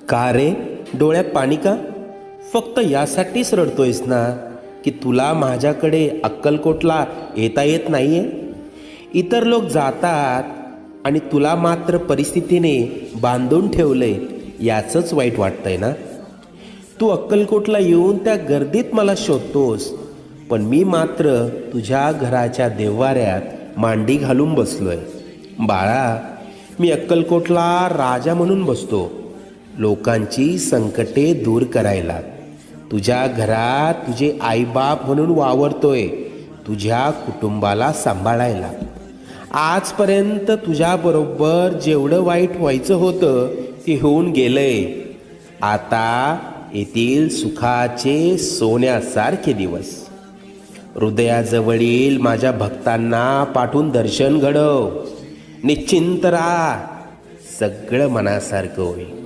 का रे, डोळ्यात पाणी का? फक्त यासाठीच रडतोयस ना की तुला माझ्याकडे अक्कलकोटला येता येत नाहीये? इतर लोक जातात आणि तुला मात्र परिस्थितीने बांधून ठेवलंय, याचंच वाईट वाटतंय ना? तू अक्कलकोटला येऊन त्या गर्दीत मला शोधतोस, पण मी मात्र तुझ्या घराच्या देव्हाऱ्यात मांडी घालून बसलोय. बाळा, मी अक्कलकोटला राजा म्हणून बसतो, लोकांची संकटे दूर करायला. तुझ्या घरात तुझे आईबाप म्हणून वावरतोय, तुझ्या कुटुंबाला सांभाळायला. आजपर्यंत तुझ्याबरोबर जेवढं वाईट व्हायचं होतं ते होऊन गेलंय. आता येथील सुखाचे सोन्यासारखे दिवस. हृदयाजवळील माझ्या भक्तांना पाठवून दर्शन घडव. निश्चिंत राहा, सगळं मनासारखं होईल.